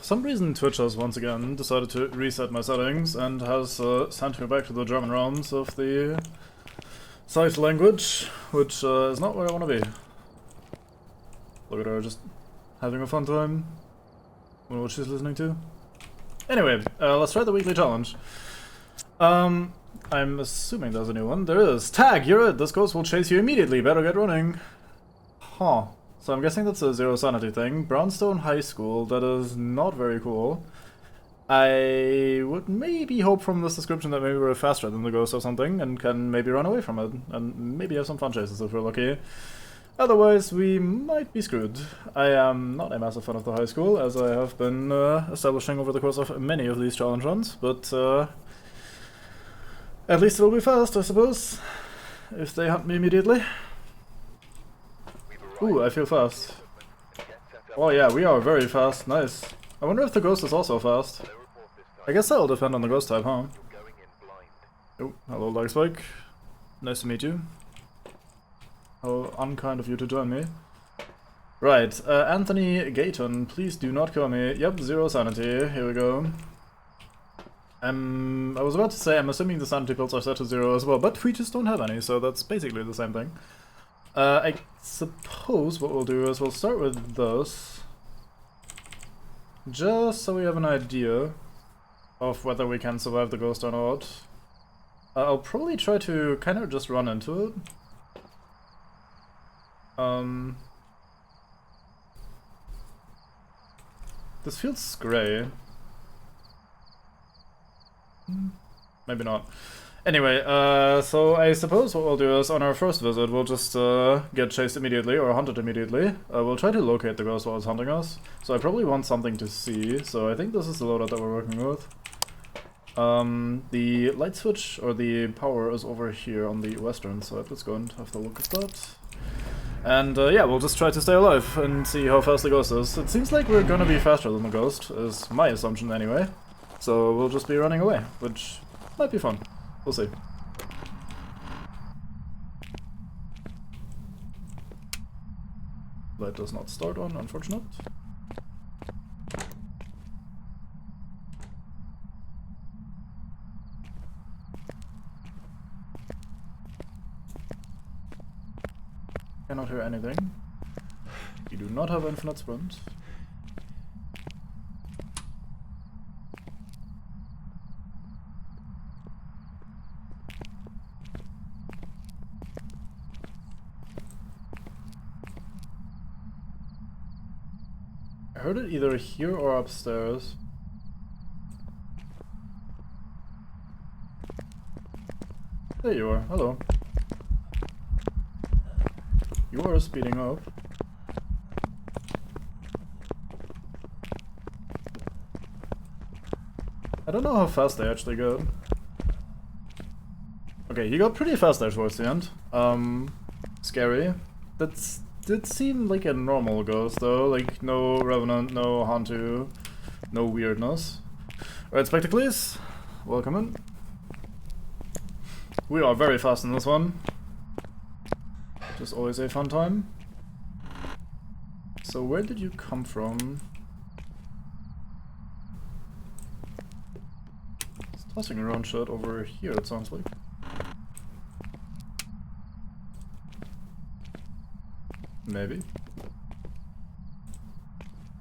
For some reason Twitch has once again decided to reset my settings and has sent me back to the German realms of the site language, which is not where I want to be. Look at her just having a fun time. Wonder what she's listening to. Anyway, let's try the weekly challenge. I'm assuming there's a new one. There is. Tag, you're it. This ghost will chase you immediately. Better get running. Huh. So I'm guessing that's a zero sanity thing. Brownstone High School. That is not very cool. I would maybe hope from this description that maybe we're faster than the ghost or something and can maybe run away from it. And maybe have some fun chases if we're lucky. Otherwise, we might be screwed. I am not a massive fan of the high school, as I have been establishing over the course of many of these challenge runs, but at least it'll be fast, I suppose, if they hunt me immediately. Ooh, I feel fast. Oh yeah, we are very fast, nice. I wonder if the ghost is also fast. I guess that'll depend on the ghost type, huh? Oh, hello Lightspike. Nice to meet you. How unkind of you to join me. Right, Anthony Gayton, please do not kill me. Yep, zero sanity, here we go. I was about to say, I'm assuming the sanity pills are set to zero as well, but we just don't have any, so that's basically the same thing. I suppose what we'll do is we'll start with this. Just so we have an idea of whether we can survive the ghost or not. I'll probably try to kind of just run into it. This feels grey. Maybe not. Anyway, so I suppose what we'll do is on our first visit we'll just get chased immediately or hunted immediately. We'll try to locate the ghost while it's hunting us. So I probably want something to see, so I think this is the loadout that we're working with. The light switch or the power is over here on the western side. Let's go and have a look at that. And yeah, we'll just try to stay alive and see how fast the ghost is. It seems like we're gonna be faster than the ghost, is my assumption anyway. So we'll just be running away, which might be fun. We'll see. Light does not start on, unfortunate. Cannot hear anything. You do not have infinite sprint. I heard it either here or upstairs. There you are, hello. You are speeding up. I don't know how fast they actually got. Okay, he got pretty fast there towards the end. Scary. That did seem like a normal ghost though, like no revenant, no hantu, no weirdness. Alright, Spectacles, welcome in. We are very fast in this one. Just always a fun time. So where did you come from? It's tossing around shit over here, it sounds like. Maybe.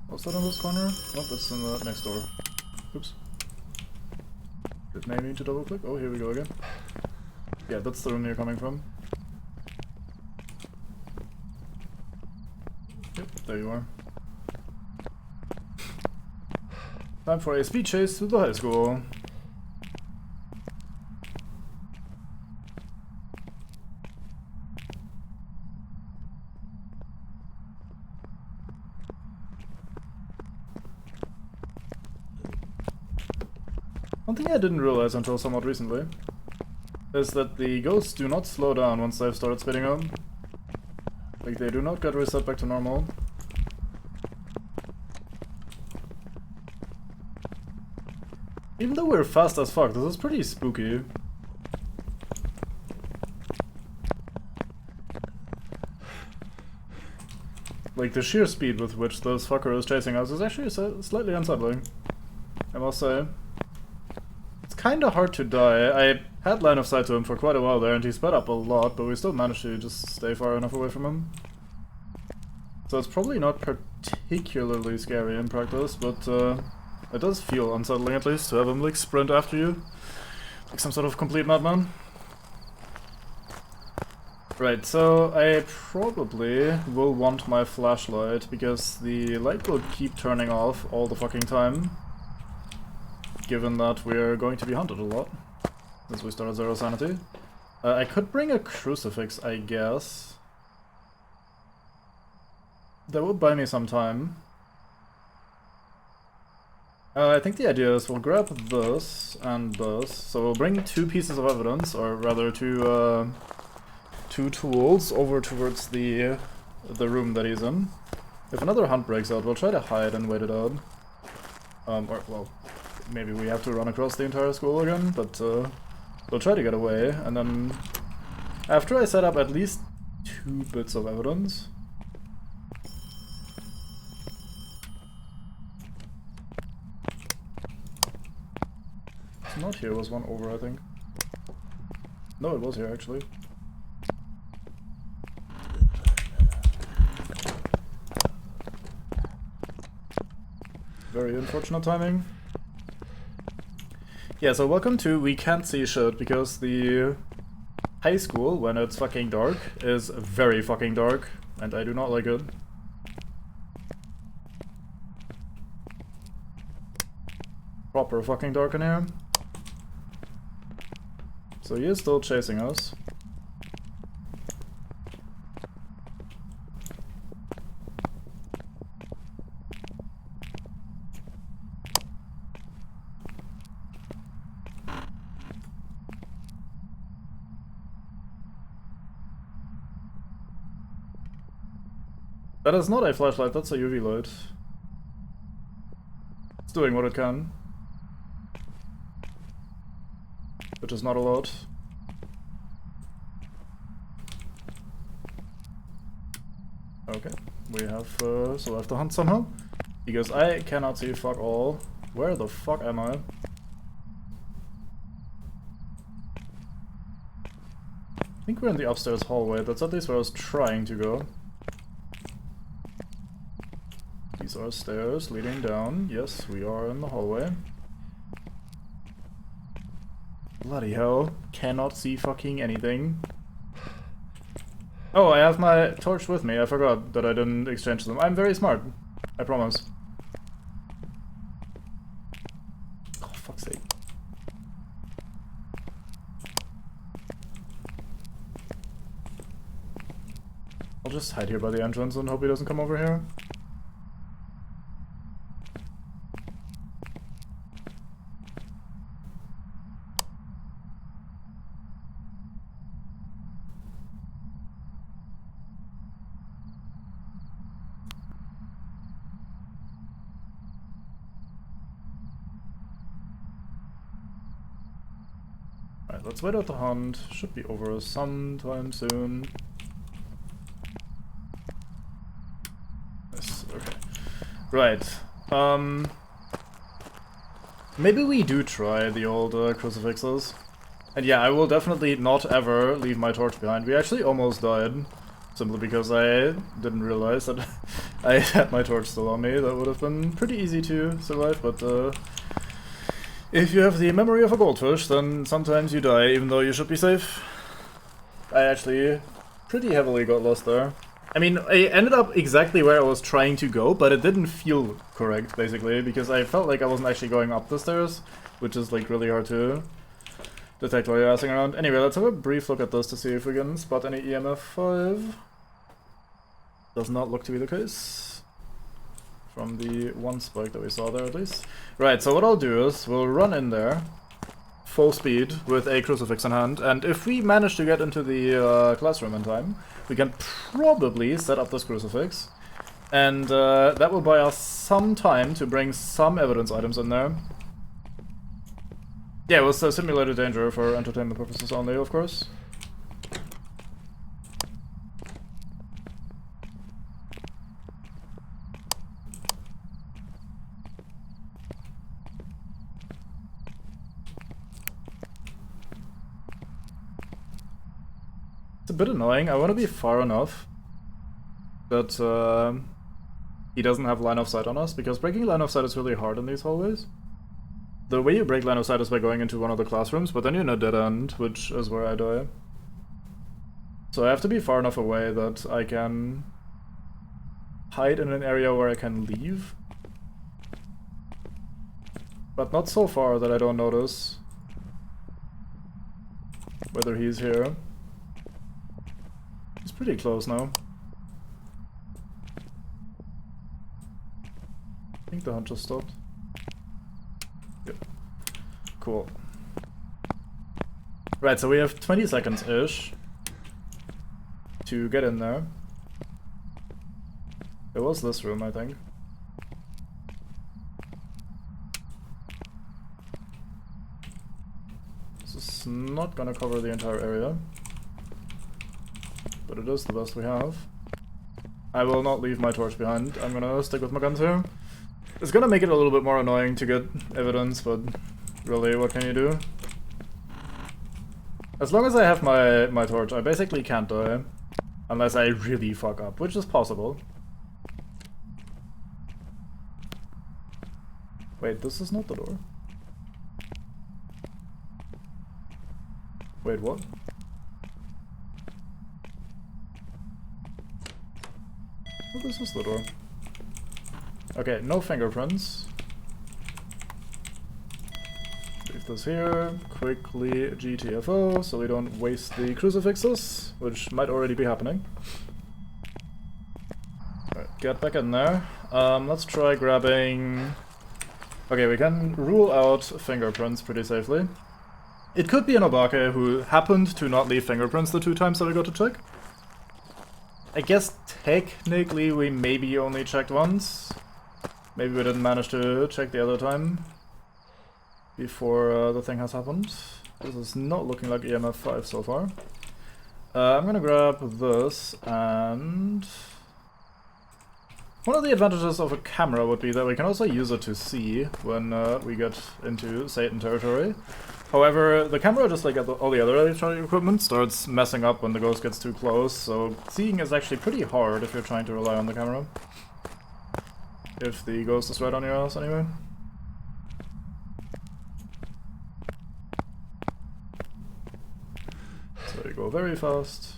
What's that in this corner? Nope, that's in the next door. Oops. Did maybe need to double click? Oh, here we go again. Yeah, that's the room you're coming from. Yep, there you are. Time for a speed chase to the high school. One thing I didn't realize until somewhat recently is that the ghosts do not slow down once they've started speeding up. Like, they do not get reset back to normal. Even though we're fast as fuck, this is pretty spooky. like the sheer speed with which this fucker is chasing us is actually slightly unsettling, I must say. It's kinda hard to die. I had line of sight to him for quite a while there and he sped up a lot, but we still managed to just stay far enough away from him. So it's probably not particularly scary in practice, but it does feel unsettling at least to have him like sprint after you. Like some sort of complete madman. Right, so I probably will want my flashlight because the light will keep turning off all the fucking time. Given that we're going to be hunted a lot, since we start at 0 sanity. I could bring a crucifix, I guess. That would buy me some time. I think the idea is we'll grab this and this. So we'll bring 2 pieces of evidence, or rather 2 tools over towards the room that he's in. If another hunt breaks out, we'll try to hide and wait it out. Or, well, maybe we have to run across the entire school again, but we'll try to get away, and then after I set up at least 2 bits of evidence. It's not here, it was one over, I think. No, it was here actually. Very unfortunate timing. Yeah, so welcome to We Can't See Shit, because the high school, when it's fucking dark, is very fucking dark, and I do not like it. Proper fucking dark in here. So he is still chasing us. That is not a flashlight, that's a UV light. It's doing what it can. Which is not a lot. Okay, we have survived the hunt somehow. Because I cannot see fuck all. Where the fuck am I? I think we're in the upstairs hallway, that's at least where I was trying to go. These are stairs leading down. Yes, we are in the hallway. Bloody hell. Cannot see fucking anything. Oh, I have my torch with me. I forgot that I didn't exchange them. I'm very smart. I promise. Oh, fuck's sake. I'll just hide here by the entrance and hope he doesn't come over here. Alright, let's wait out the hunt. Should be over sometime soon. Yes, okay. Right. Maybe we do try the old crucifixes. And yeah, I will definitely not ever leave my torch behind. We actually almost died. Simply because I didn't realize that I had my torch still on me. That would have been pretty easy to survive, but if you have the memory of a goldfish, then sometimes you die, even though you should be safe. I actually pretty heavily got lost there. I mean, I ended up exactly where I was trying to go, but it didn't feel correct, basically, because I felt like I wasn't actually going up the stairs, which is, like, really hard to detect while you're assing around. Anyway, let's have a brief look at this to see if we can spot any EMF 5. Does not look to be the case. From the one spike that we saw there, at least. Right, so what I'll do is, we'll run in there, full speed, with a crucifix in hand, and if we manage to get into the classroom in time, we can probably set up this crucifix, and that will buy us some time to bring some evidence items in there. Yeah, it was simulated danger for entertainment purposes only, of course. It's a bit annoying. I want to be far enough that he doesn't have line of sight on us, because breaking line of sight is really hard in these hallways. The way you break line of sight is by going into one of the classrooms, but then you're in a dead end, which is where I die. So I have to be far enough away that I can hide in an area where I can leave. But not so far that I don't notice whether he's here. He's pretty close now. I think the hunt just stopped. Yep. Cool. Right, so we have 20 seconds-ish to get in there. It was this room, I think. This is not gonna cover the entire area, but it is the best we have. I will not leave my torch behind. I'm gonna stick with my guns here. It's gonna make it a little bit more annoying to get evidence, but really, what can you do? As long as I have my torch, I basically can't die. Unless I really fuck up, which is possible. Wait, this is not the door. Wait, what? Oh, this is the door. Okay, no fingerprints. Leave this here. Quickly GTFO, so we don't waste the crucifixes, which might already be happening. Alright, get back in there. Let's try grabbing... Okay, we can rule out fingerprints pretty safely. It could be an Obake who happened to not leave fingerprints the 2 times that we got to check. I guess technically we maybe only checked once. Maybe we didn't manage to check the other time before the thing has happened. This is not looking like EMF 5 so far. I'm gonna grab this, and... One of the advantages of a camera would be that we can also use it to see when we get into Satan territory. However, the camera, just like all the other electronic equipment, starts messing up when the ghost gets too close, so seeing is actually pretty hard if you're trying to rely on the camera. If the ghost is right on your ass, anyway. So you go very fast.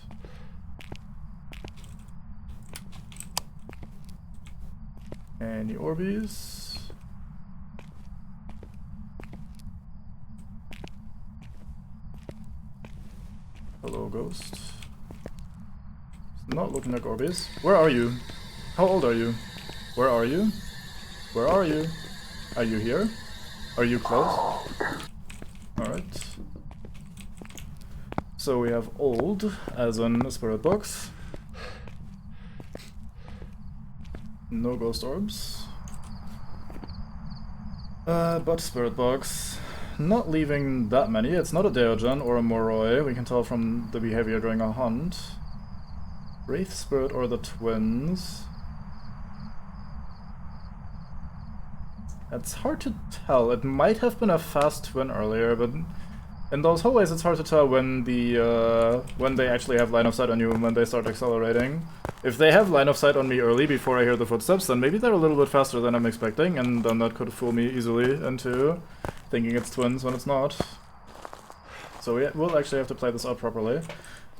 Any Orbeez? Hello, ghost. It's not looking like Orbeez. Where are you? How old are you? Where are you? Where are you? Are you here? Are you close? Alright. So we have old, as in a spirit box. No ghost orbs. But spirit box. Not leaving that many. It's not a Deogen or a Moroi. We can tell from the behavior during a hunt. Wraith Spirit or the twins. It's hard to tell. It might have been a fast twin earlier, but in those hallways it's hard to tell when they actually have line of sight on you and when they start accelerating. If they have line of sight on me early before I hear the footsteps, then maybe they're a little bit faster than I'm expecting, and then that could fool me easily into thinking it's twins when it's not. So we'll actually have to play this out properly.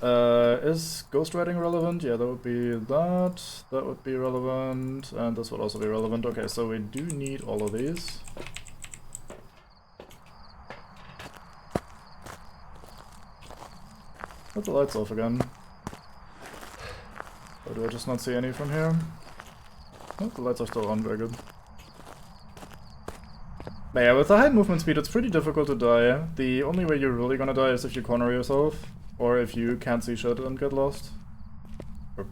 Is ghost writing relevant? Yeah, that would be that. That would be relevant, and this would also be relevant. Okay, so we do need all of these. Put the lights off again. Or do I just not see any from here? Oh, the lights are still on, very good. But yeah, with the high movement speed it's pretty difficult to die. The only way you're really gonna die is if you corner yourself, or if you can't see shit and get lost. Or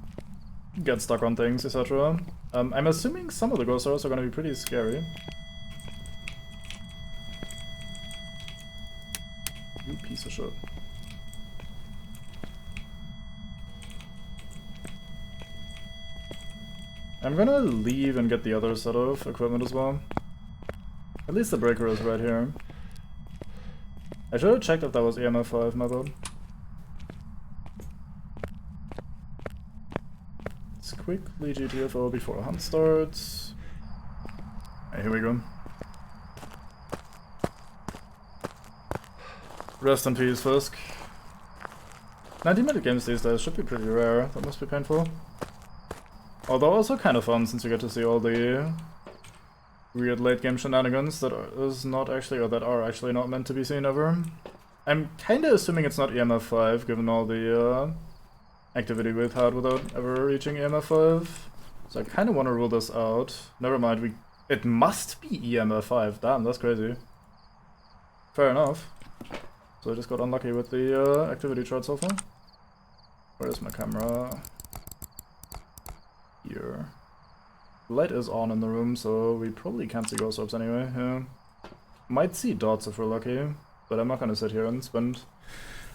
get stuck on things, etc. I'm assuming some of the ghost stars are gonna be pretty scary. You piece of shit. I'm gonna leave and get the other set of equipment as well. At least the breaker is right here. I should have checked if that was EMF 5, my bad. quickly GTFO before a hunt starts. Hey, here we go. Rest in peace, Fisk. 90-minute games these days should be pretty rare. That must be painful. Although also kind of fun since you get to see all the weird late game shenanigans that is not actually, or that are actually not meant to be seen ever. I'm kinda assuming it's not EMF 5 given all the activity we've had without ever reaching EMF 5. So I kinda wanna rule this out. Never mind, it must be EMF 5. Damn, that's crazy. Fair enough. So I just got unlucky with the activity chart so far. Where's my camera? Here. Light is on in the room, so we probably can't see ghost orbs anyway. Yeah. Might see dots if we're lucky, but I'm not gonna sit here and spend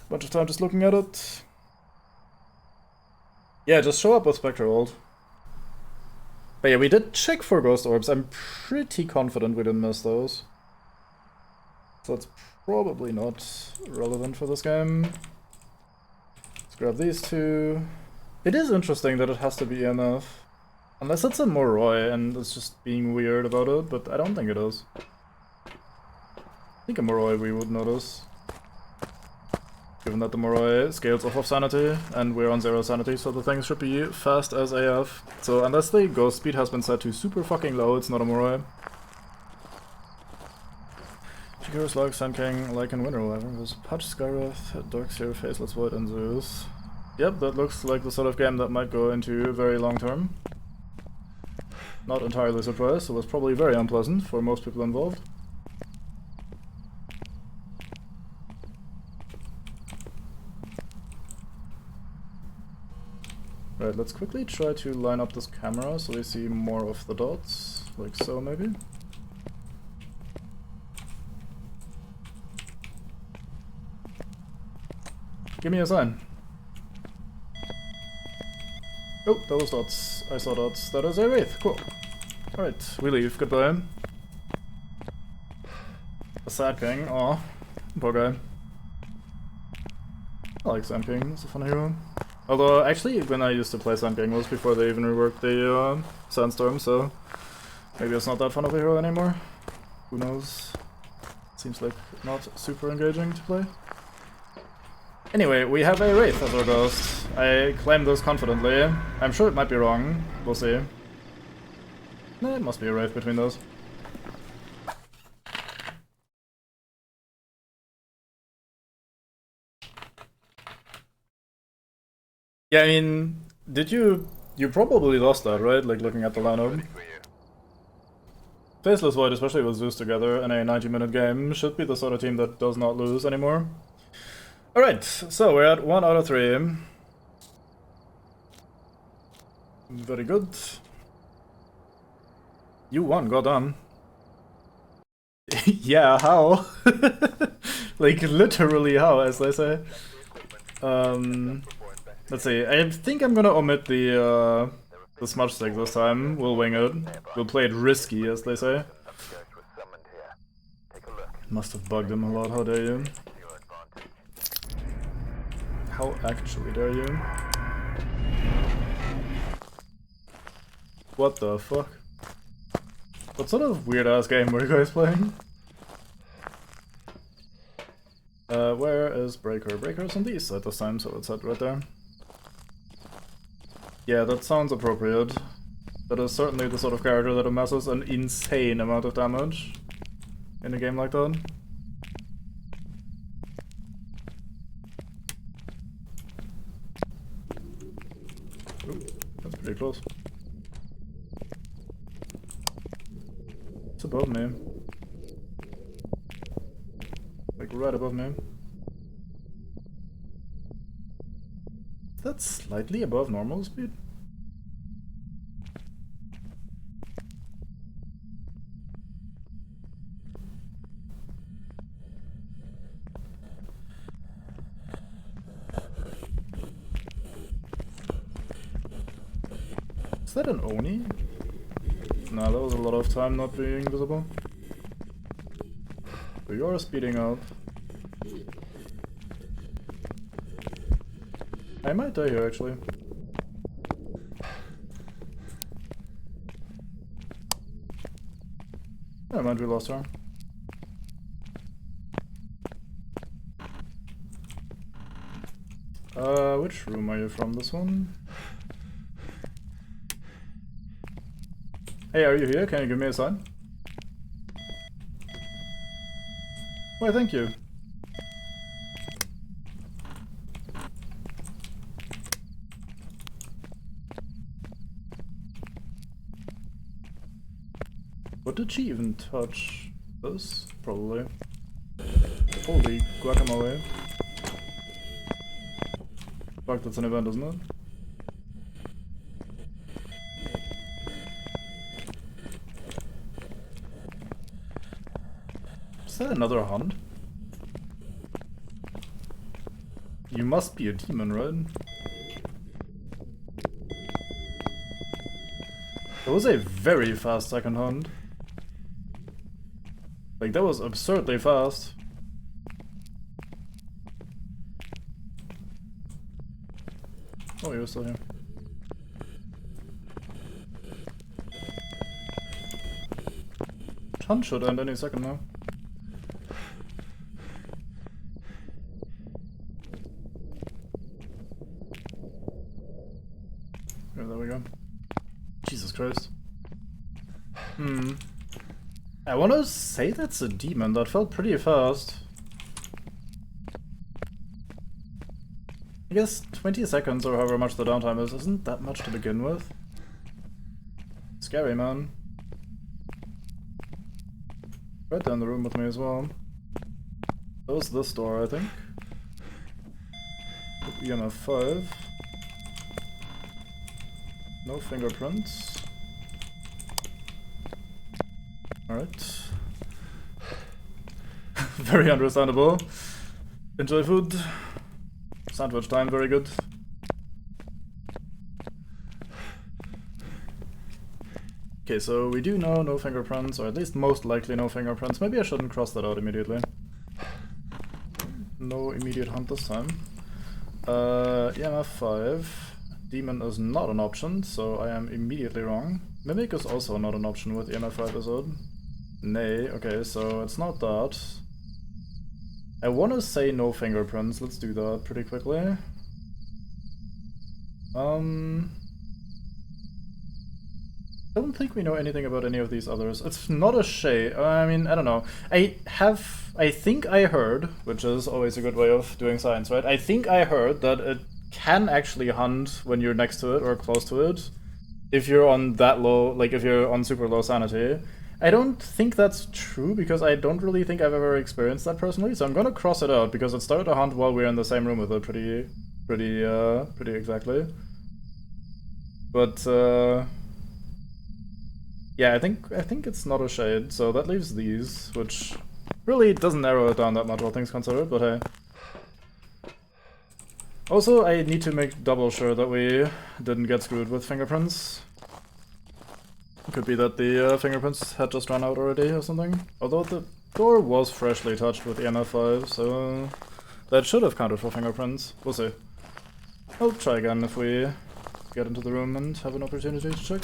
a bunch of time just looking at it. Yeah, just show up with Spectre ult. But yeah, we did check for ghost orbs. I'm pretty confident we didn't miss those. So that's probably not relevant for this game. Let's grab these two. It is interesting that it has to be EMF. Unless it's a Moroi and it's just being weird about it, but I don't think it is. I think a Moroi we would notice. Given that the Moroi scales off of sanity, and we're on 0 sanity, so the thing should be fast as AF. So unless the ghost speed has been set to super fucking low, it's not a Moroi. Shikira's Log, Sun King, Lycan, Winter Wyvern, there's Pudge, Skywrath, Darkseer, Faceless Void, and Zeus. Yep, that looks like the sort of game that might go into very long term. Not entirely surprised, it was probably very unpleasant for most people involved. Right, let's quickly try to line up this camera so we see more of the dots, like so maybe. Give me a sign. Oh, those dots. I saw dots. That is a wraith. Cool. Alright, we leave. Goodbye. A Sad King. Aw. Poor guy. I like Sand King. He's a fun hero. Although, actually, when I used to play Sand King was before they even reworked the Sandstorm, so maybe it's not that fun of a hero anymore. Who knows? Seems like not super engaging to play. Anyway, we have a Wraith as our ghost. I claim this confidently. I'm sure it might be wrong. We'll see. No, it must be a Wraith between those. Yeah, I mean, did you probably lost that, right? Like, looking at the lineup. Faceless Void, especially with Zeus together in a 90-minute game, should be the sort of team that does not lose anymore. Alright, so we're at 1 out of 3. Very good. You won, goddamn. Yeah, how? Like, literally how, as they say. Let's see, I think I'm gonna omit the Smudge Sticks this time. We'll wing it. We'll play it risky, as they say. Must have bugged him a lot, how dare you. How actually dare you? What the fuck? What sort of weird-ass game were you guys playing? Where is Breaker? Breaker's on the east side this time, so it's head right there. Yeah, that sounds appropriate. That is certainly the sort of character that amasses an insane amount of damage in a game like that. Ooh, that's pretty close. It's above me. Like right above me. Is that slightly above normal speed? Is that an Oni? Nah, that was a lot of time not being visible. So you're speeding up. I might die here actually. Never mind, we lost her. Which room are you from? This one? Hey, are you here? Can you give me a sign? Why, thank you. What did she even touch? This? Probably. Holy guacamole. Fuck, that's an event, isn't it? Is that another hunt? You must be a demon, right? That was a very fast second hunt. Like, that was absurdly fast. Oh, you're still here. Hunt should end any second now. Yeah, there we go. Jesus Christ. I want to say that's a demon. That felt pretty fast. I guess 20 seconds or however much the downtime is isn't that much to begin with. Scary, man. Right down the room with me as well. That was this door, I think. EMF 5. No fingerprints. Alright. Very understandable. Enjoy food. Sandwich time, very good. Okay, so we do know no fingerprints, or at least most likely no fingerprints. Maybe I shouldn't cross that out immediately. No immediate hunt this time. EMF 5. Demon is not an option, so I am immediately wrong. Mimic is also not an option with EMF 5 episode. Nay, okay, so it's not that. I want to say no fingerprints, let's do that pretty quickly. I don't think we know anything about any of these others. It's not a shade. I mean, I don't know. I think I heard, which is always a good way of doing science, right? I think I heard that it can actually hunt when you're next to it or close to it. If you're on that low, like if you're on super low sanity. I don't think that's true because I don't really think I've ever experienced that personally, so I'm gonna cross it out because it started to hunt while we were in the same room with it pretty exactly. But yeah, I think it's not a shade, so that leaves these, which really doesn't narrow it down that much, all things considered, but hey. Also, I need to make double sure that we didn't get screwed with fingerprints. Could be that the fingerprints had just run out already or something. Although the door was freshly touched with EMF 5, so that should have counted for fingerprints. We'll see. I'll try again if we get into the room and have an opportunity to check.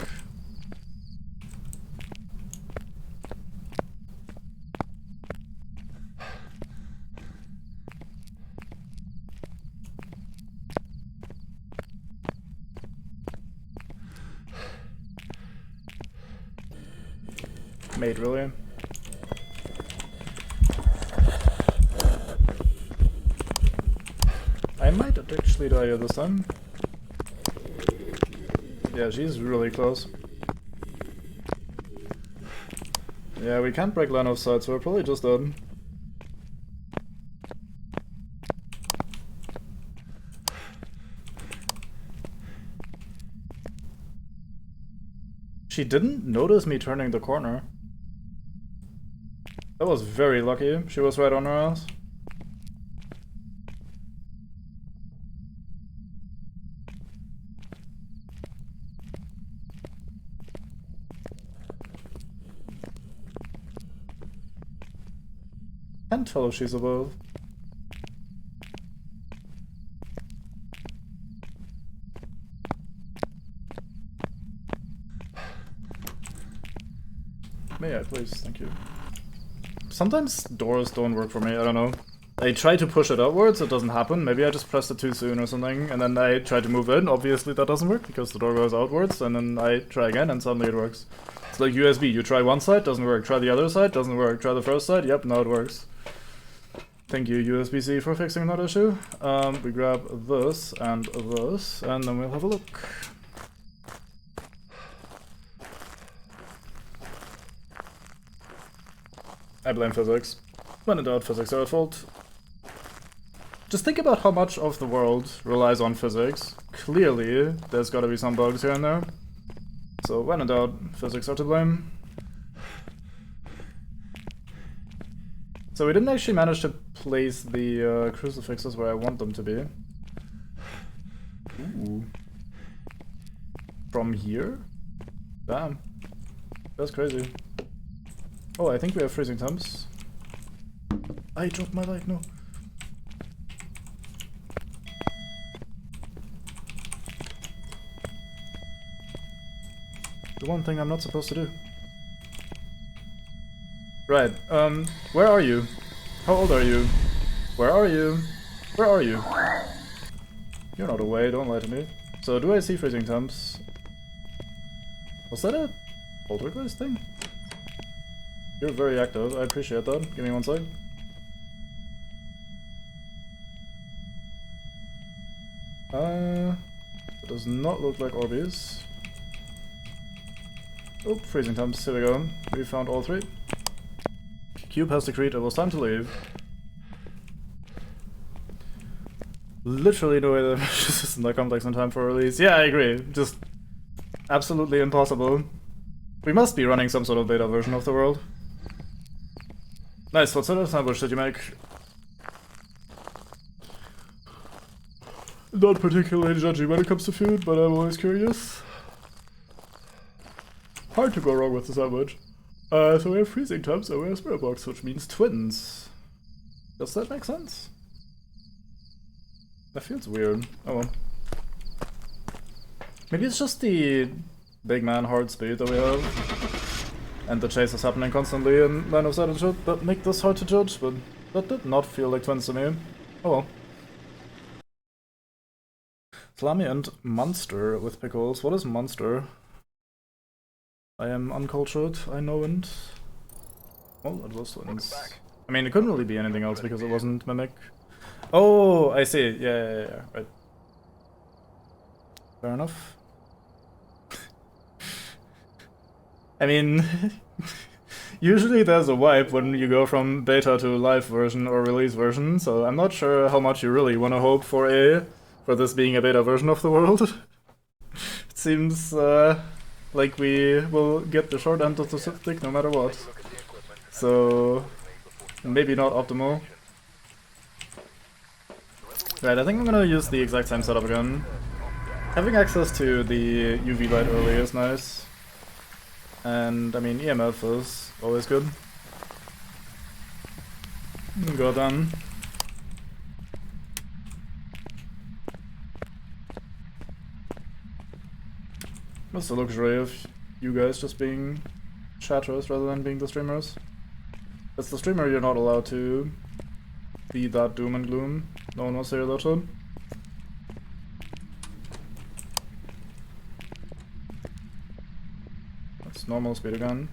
Made, really? I might actually die here this time. Yeah, she's really close. Yeah, we can't break line of sight, so we're probably just dead. She didn't notice me turning the corner. That was very lucky. She was right on her ass. Can't tell if she's above. May I please? Thank you. Sometimes doors don't work for me, I don't know. I try to push it outwards, it doesn't happen. Maybe I just pressed it too soon or something, and then I try to move in. Obviously that doesn't work because the door goes outwards, and then I try again and suddenly it works. It's like USB, you try one side, doesn't work. Try the other side, doesn't work. Try the first side, yep, now it works. Thank you, USB-C, for fixing that issue. We grab this, and then we'll have a look. I blame physics. When in doubt, physics are at fault. Just think about how much of the world relies on physics. Clearly, there's gotta be some bugs here and there. So when in doubt, physics are to blame. So we didn't actually manage to place the crucifixes where I want them to be. Ooh. From here? Damn. That's crazy. Oh, I think we have freezing temps. I dropped my light, no. The one thing I'm not supposed to do. Right, where are you? How old are you? Where are you? Where are you? You're not away, don't lie to me. So, do I see freezing temps? Was that a poltergeist thing? You're very active, I appreciate that. Give me one sec. It does not look like Orbeez. Oh, freezing temps, here we go. We found all three. Cube has decreed it was time to leave. Literally no way that this isn't that complex in time for release. Yeah, I agree. Just absolutely impossible. We must be running some sort of beta version of the world. Nice, what sort of sandwich did you make? Not particularly judgy when it comes to food, but I'm always curious. Hard to go wrong with the sandwich. So we have freezing temps and we have spirit box, which means twins. Does that make sense? That feels weird. Oh well. Maybe it's just the big man hard speed that we have. And the chase is happening constantly in line of sight and shit that make this hard to judge, but that did not feel like twins to me. Oh well. Salami and monster with pickles. What is monster? I am uncultured, I know, and... well, it was twins. I mean, it couldn't really be anything else because it wasn't Mimic. Oh, I see. Yeah, right. Fair enough. I mean, usually there's a wipe when you go from beta to live version or release version, so I'm not sure how much you really want to hope for this being a beta version of the world. It seems like we will get the short end of the stick no matter what. So maybe not optimal. Right, I think I'm gonna use the exact same setup again. Having access to the UV light early is nice. And I mean, EMF is always good. Go done. What's the luxury of you guys just being chatters rather than being the streamers? As the streamer, you're not allowed to be that doom and gloom. No one wants to hear that shit. That's normal speed again.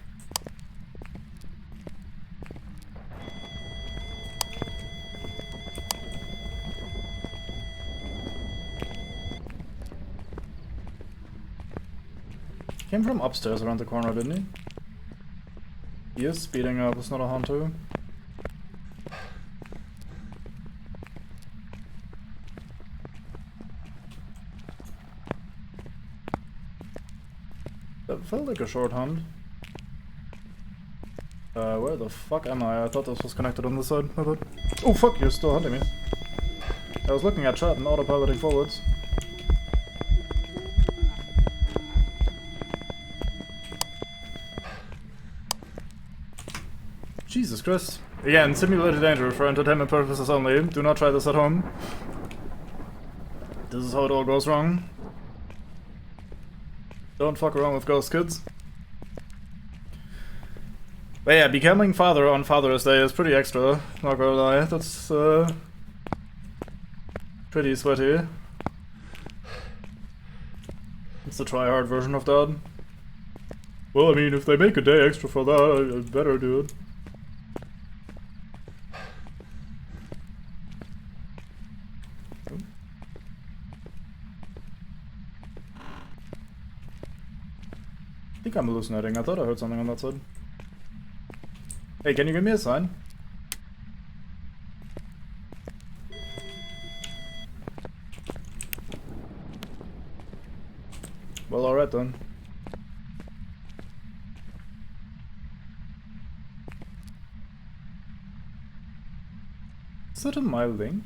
Came from upstairs around the corner, didn't he? He is speeding up, it's not a hunter. That felt like a short hunt. Where the fuck am I? I thought this was connected on this side. My bad. Oh fuck, you're still hunting me. I was looking at chat and autopiloting forwards. Jesus Christ. Again, simulated danger for entertainment purposes only. Do not try this at home. This is how it all goes wrong. Don't fuck around with ghost kids. But yeah, becoming father on Father's Day is pretty extra, not gonna lie. That's pretty sweaty. It's the try-hard version of that. Well, I mean, if they make a day extra for that, I better do it. I think I'm hallucinating. I thought I heard something on that side. Hey, can you give me a sign? Well, alright then. Is that a mile link?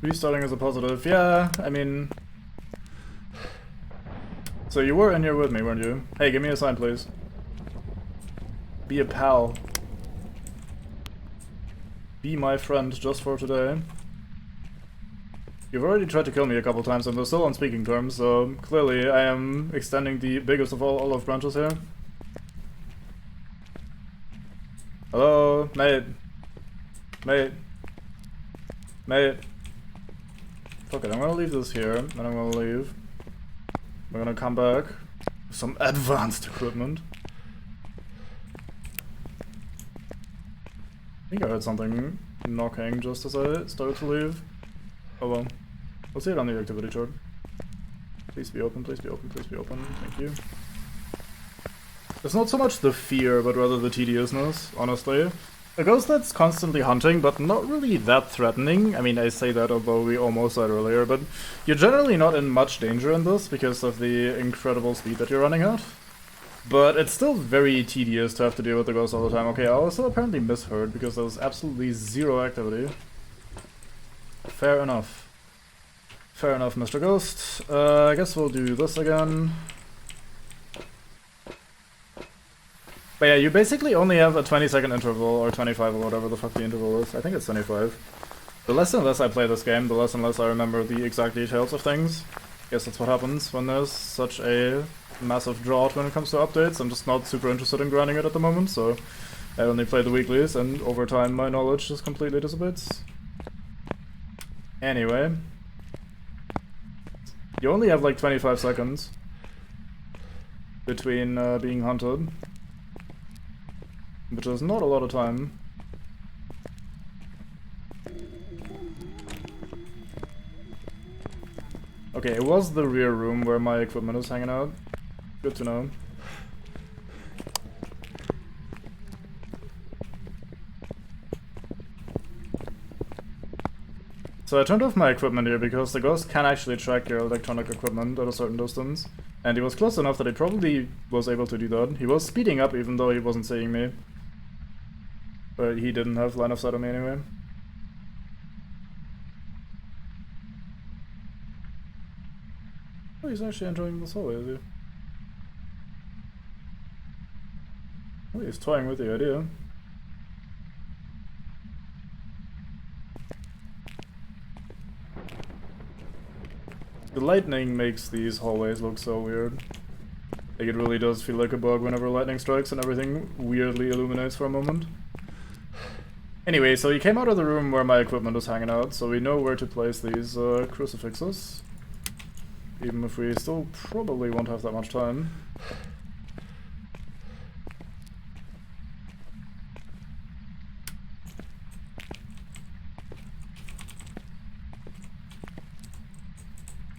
Restarting is a positive. Yeah, I mean... So you were in here with me, weren't you? Hey, give me a sign, please. Be a pal. Be my friend just for today. You've already tried to kill me a couple times and we're still on speaking terms, so clearly I am extending the biggest of all olive branches here. Hello? Mate? Mate? Mate? Fuck it, I'm gonna leave this here, and I'm gonna leave. We're gonna come back with some advanced equipment. I think I heard something knocking just as I started to leave. Oh well. We'll see it on the activity chart. Please be open, please be open, please be open. Thank you. It's not so much the fear, but rather the tediousness, honestly. A ghost that's constantly hunting, but not really that threatening. I mean, I say that although we almost died earlier, but you're generally not in much danger in this because of the incredible speed that you're running at. But it's still very tedious to have to deal with the ghost all the time. Okay, I also apparently misheard because there was absolutely zero activity. Fair enough. Fair enough, Mr. Ghost. I guess we'll do this again. But yeah, you basically only have a 20-second interval, or 25 or whatever the fuck the interval is. I think it's 25. The less and less I play this game, the less and less I remember the exact details of things. I guess that's what happens when there's such a massive drought when it comes to updates. I'm just not super interested in grinding it at the moment, so I only play the weeklies, and over time my knowledge just completely dissipates. Anyway. You only have like 25 seconds between being hunted. Which is not a lot of time. Okay, it was the rear room where my equipment is hanging out. Good to know. So I turned off my equipment here because the ghost can actually track your electronic equipment at a certain distance. And he was close enough that he probably was able to do that. He was speeding up even though he wasn't seeing me. But he didn't have line of sight on me anyway. Oh, he's actually enjoying this hallway, is he? Oh, he's toying with the idea. The lightning makes these hallways look so weird. Like, it really does feel like a bug whenever lightning strikes and everything weirdly illuminates for a moment. Anyway, so he came out of the room where my equipment is hanging out, so we know where to place these crucifixes. Even if we still probably won't have that much time.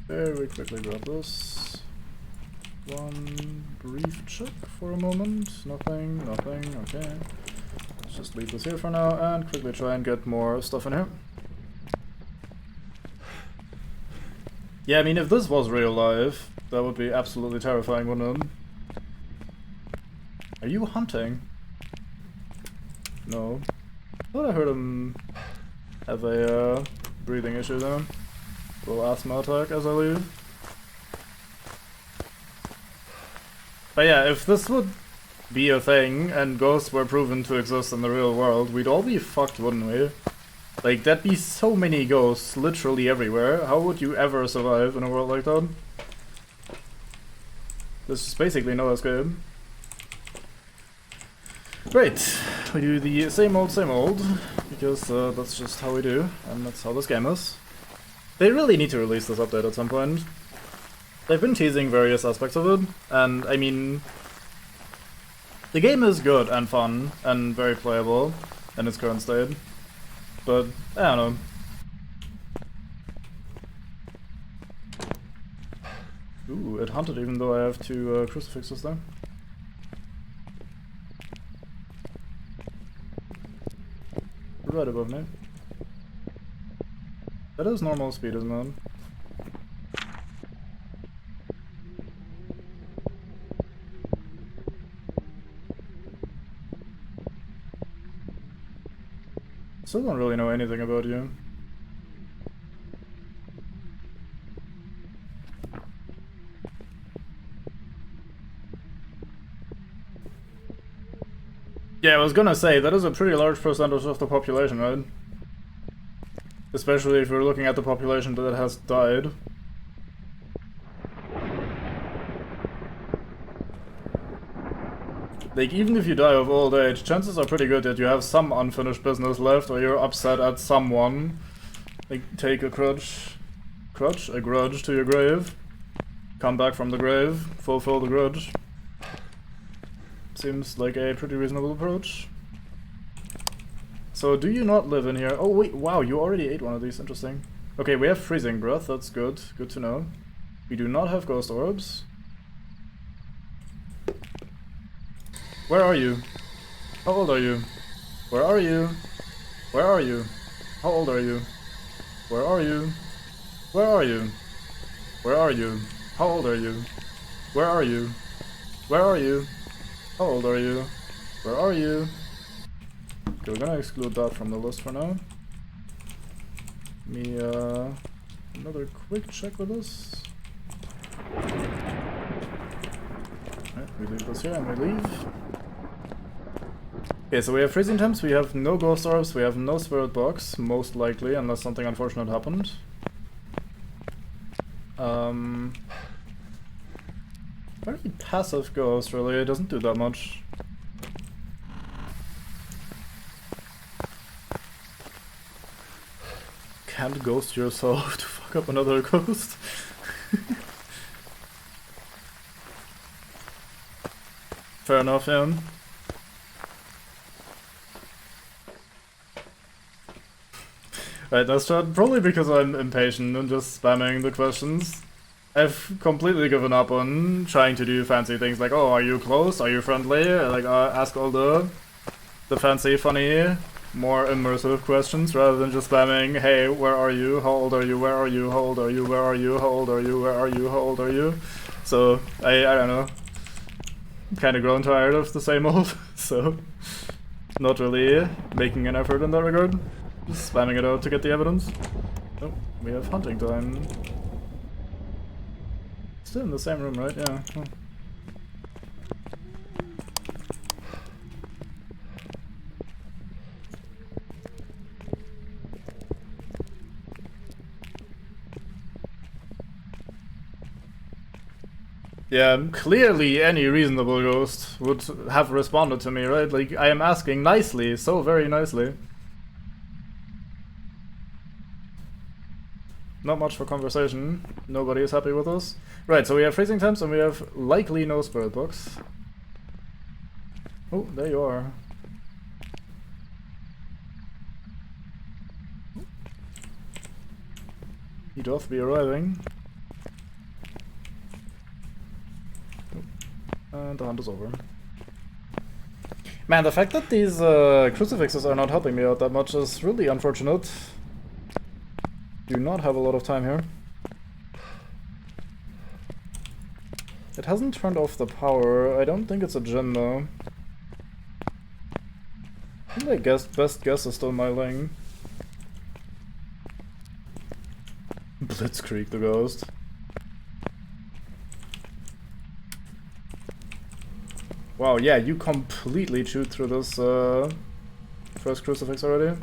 Very quickly grab this. One brief check for a moment. Nothing, nothing, okay. Let's just leave this here for now and quickly try and get more stuff in here. Yeah, I mean, if this was real life, that would be absolutely terrifying, wouldn't it? Are you hunting? No. I thought I heard him have a breathing issue there. A little asthma attack as I leave. But yeah, if this would be a thing and ghosts were proven to exist in the real world, we'd all be fucked, wouldn't we? Like, there'd be so many ghosts literally everywhere. How would you ever survive in a world like that? There's just basically no escape. Great. We do the same old, because that's just how we do, and that's how this game is. They really need to release this update at some point. They've been teasing various aspects of it, and I mean, the game is good and fun and very playable in its current state, but I don't know. Ooh, it hunted even though I have two crucifixes there. Right above me. That is normal speed, isn't it? Still don't really know anything about you. Yeah, I was gonna say, that is a pretty large percentage of the population, right? Especially if you're looking at the population that has died. Like, even if you die of old age, chances are pretty good that you have some unfinished business left, or you're upset at someone. Like, take a grudge to your grave. Come back from the grave, fulfill the grudge. Seems like a pretty reasonable approach. So, do you not live in here? Oh wait, wow, you already ate one of these, interesting. Okay, we have freezing breath, that's good. Good to know. We do not have ghost orbs. Where are you? How old are you? Where are you? Where are you? How old are you? Where are you? Where are you? Where are you? How old are you? Where are you? Where are you? How old are you? Where are you? Okay, we're gonna exclude that from the list for now. Let me, another quick check with this. Alright, we leave this here and we leave. Okay, so we have freezing temps, we have no ghost orbs, we have no spirit box, most likely, unless something unfortunate happened. Very passive ghost, really, it doesn't do that much. Can't ghost yourself to fuck up another ghost. Fair enough, yeah. Right, that's probably because I'm impatient and just spamming the questions. I've completely given up on trying to do fancy things like, oh, are you close? Are you friendly? Like, ask all the fancy, funny, more immersive questions rather than just spamming, hey, where are you? How old are you? Where are you? How old are you? Where are you? How old are you? Where are you? How old are you? So, I don't know. Kinda grown tired of the same old, so not really making an effort in that regard. Just spamming it out to get the evidence. Oh, we have hunting time. Still in the same room, right? Yeah. Oh. Yeah, clearly any reasonable ghost would have responded to me, right? Like, I am asking nicely, so very nicely. Not much for conversation. Nobody is happy with us. Right, so we have freezing temps and we have likely no spirit box. Oh, there you are. He doth be arriving. And the hunt is over. Man, the fact that these crucifixes are not helping me out that much is really unfortunate. Do not have a lot of time here. It hasn't turned off the power. I don't think it's a gen though. I think my best guess is still my Ling. Blitzkrieg the ghost. Wow, yeah, you completely chewed through this first crucifix already.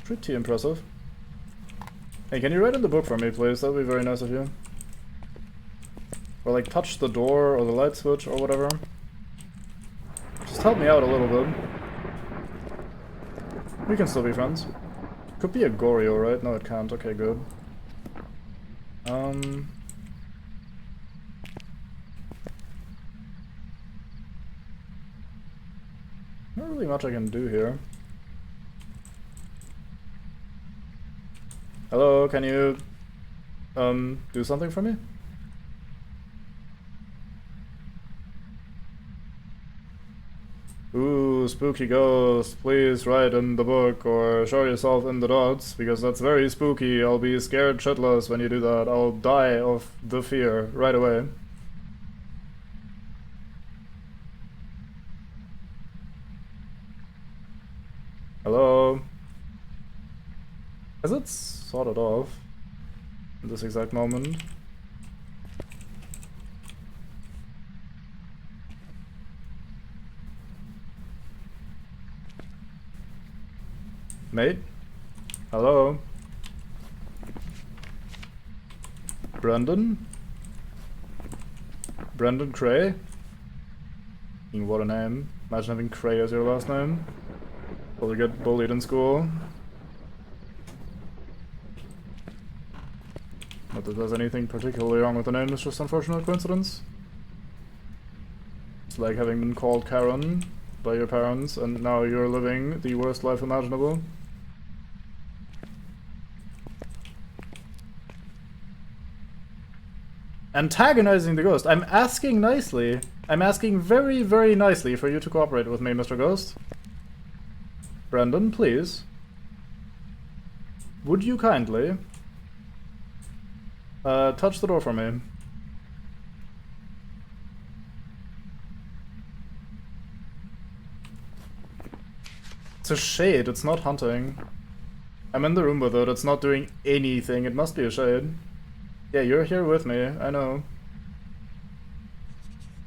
Pretty impressive. Hey, can you write in the book for me, please? That would be very nice of you. Or like touch the door or the light switch or whatever. Just help me out a little bit. We can still be friends. Could be a Goryo, right? No, it can't. Okay, good. Not really much I can do here. Hello, can you do something for me? Ooh, spooky ghost, please write in the book or show yourself in the dots, because that's very spooky. I'll be scared shitless when you do that. I'll die of the fear right away. Hello? Has it sorted off in this exact moment? Mate? Hello? Brandon? Brandon Cray? What a name. Imagine having Cray as your last name. Probably get bullied in school. Not that there's anything particularly wrong with the name, it's just unfortunate coincidence. It's like having been called Karen by your parents, and now you're living the worst life imaginable. Antagonizing the ghost. I'm asking nicely. I'm asking very, very nicely for you to cooperate with me, Mr. Ghost. Brandon, please. Would you kindly touch the door for me? It's a shade, it's not hunting. I'm in the room with it, it's not doing anything, it must be a shade. Yeah, you're here with me, I know.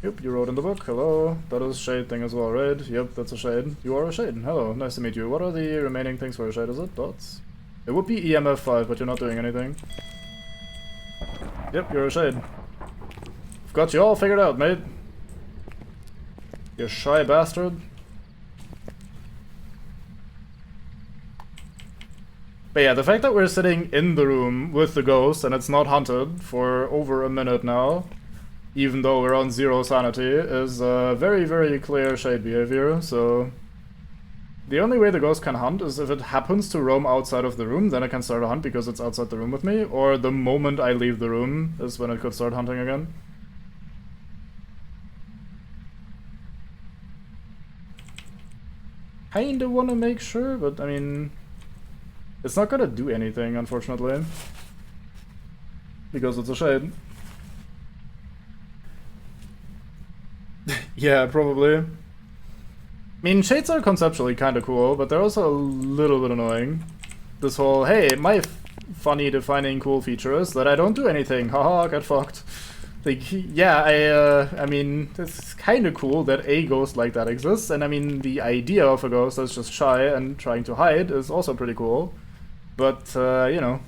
Yep, you wrote in the book, hello. That is a shade thing as well, right? Yep, that's a shade. You are a shade, hello, nice to meet you. What are the remaining things for a shade, is it? Dots? It would be EMF 5, but you're not doing anything. Yep, you're a shade. I've got you all figured out, mate. You shy bastard. But yeah, the fact that we're sitting in the room with the ghost and it's not hunted for over a minute now, even though we're on 0 sanity, is very, very clear shade behavior, so... The only way the ghost can hunt is if it happens to roam outside of the room, then it can start a hunt because it's outside the room with me, or the moment I leave the room is when it could start hunting again. Kinda wanna make sure, but I mean... It's not gonna do anything, unfortunately. Because it's a shade. Yeah, probably. I mean, shades are conceptually kinda cool, but they're also a little bit annoying. This whole, hey, my funny defining cool feature is that I don't do anything, haha, get fucked. Like, yeah, I mean, it's kinda cool that a ghost like that exists, and I mean, the idea of a ghost that's just shy and trying to hide is also pretty cool. But, you know,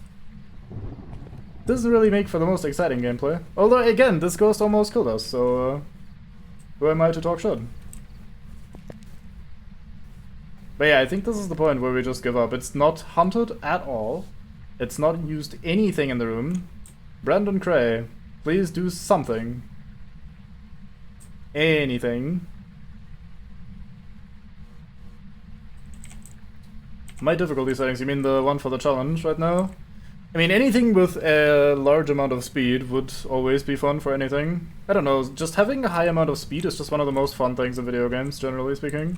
doesn't really make for the most exciting gameplay. Although, again, this ghost almost killed us, so who am I to talk shit? But yeah, I think this is the point where we just give up. It's not hunted at all. It's not used anything in the room. Brandon Cray, please do something. Anything. My difficulty settings, you mean the one for the challenge right now? I mean, anything with a large amount of speed would always be fun for anything. I don't know, just having a high amount of speed is just one of the most fun things in video games, generally speaking.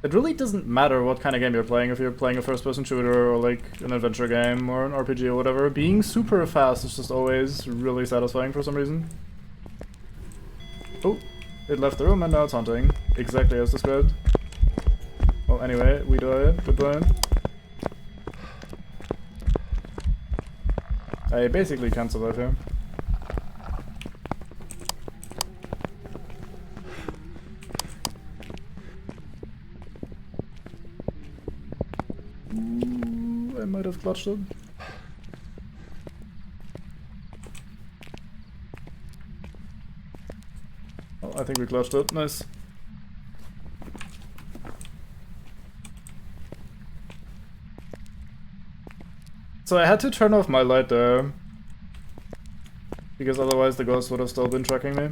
It really doesn't matter what kind of game you're playing, if you're playing a first-person shooter or like an adventure game or an RPG or whatever, being super fast is just always really satisfying for some reason. Oh, it left the room and now it's hunting, exactly as described. Well, anyway, we died, goodbye. I basically can't survive here. Ooh, I might have clutched it. Oh, I think we clutched it. Nice. So I had to turn off my light there, because otherwise the ghost would have still been tracking me.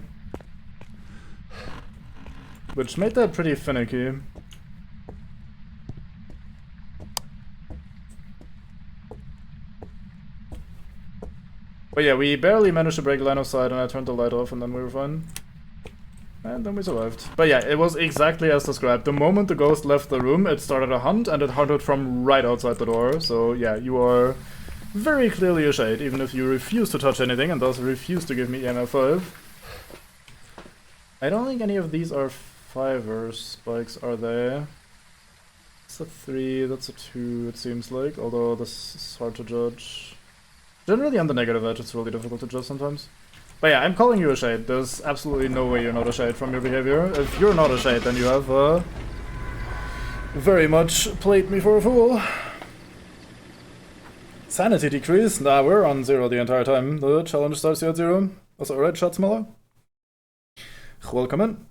Which made that pretty finicky. But yeah, we barely managed to break line of sight and I turned the light off and then we were fine. And then we survived. But yeah, it was exactly as described. The moment the ghost left the room, it started a hunt and it hunted from right outside the door. So yeah, you are very clearly a shade, even if you refuse to touch anything and thus refuse to give me EMF 5. I don't think any of these are 5er spikes, are they? It's a 3, that's a 2, it seems like, although this is hard to judge. Generally on the negative edge, it's really difficult to judge sometimes. But yeah, I'm calling you a shade. There's absolutely no way you're not a shade from your behavior. If you're not a shade, then you have very much played me for a fool. Sanity decrease? Nah, we're on 0 the entire time. The challenge starts here at 0. Also, alright, Schatzmiller. Welcome in.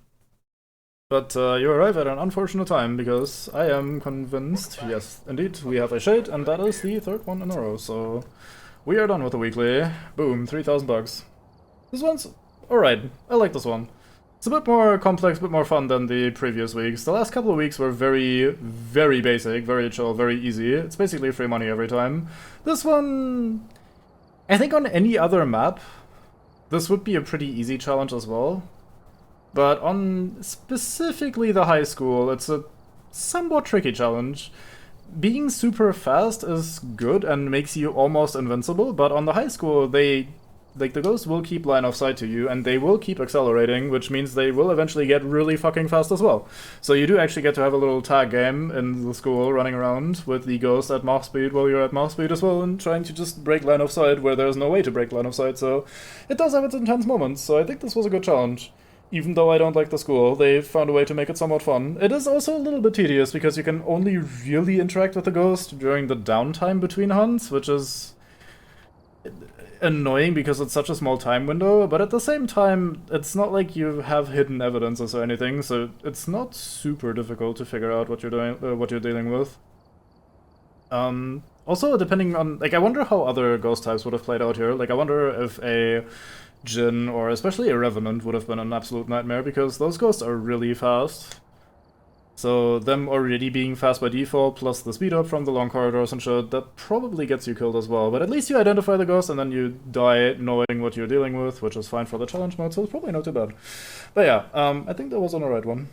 But you arrive at an unfortunate time, because I am convinced, yes, indeed, we have a shade, and that is the 3rd one in a row, so we are done with the weekly. Boom, 3,000 bucks. This one's alright, I like this one. It's a bit more complex, a bit more fun than the previous weeks. The last couple of weeks were very, very basic, very chill, very easy. It's basically free money every time. This one, I think on any other map, this would be a pretty easy challenge as well. But on specifically the high school, it's a somewhat tricky challenge. Being super fast is good and makes you almost invincible, but on the high school, the ghosts will keep line of sight to you, and they will keep accelerating, which means they will eventually get really fucking fast as well. So you do actually get to have a little tag game in the school, running around with the ghost at Mach speed while you're at Mach speed as well, and trying to just break line of sight where there's no way to break line of sight, so it does have its intense moments, so I think this was a good challenge. Even though I don't like the school, they found a way to make it somewhat fun. It is also a little bit tedious, because you can only really interact with the ghost during the downtime between hunts, which is annoying because it's such a small time window, but at the same time, it's not like you have hidden evidences or anything, so it's not super difficult to figure out what you're doing, what you're dealing with. Also, depending on, like, I wonder how other ghost types would have played out here. Like, I wonder if a Djinn, or especially a Revenant, would have been an absolute nightmare, because those ghosts are really fast. So them already being fast by default, plus the speed up from the long corridors and shit, that probably gets you killed as well. But at least you identify the ghost and then you die knowing what you're dealing with, which is fine for the challenge mode, so it's probably not too bad. But yeah, I think that was an alright one.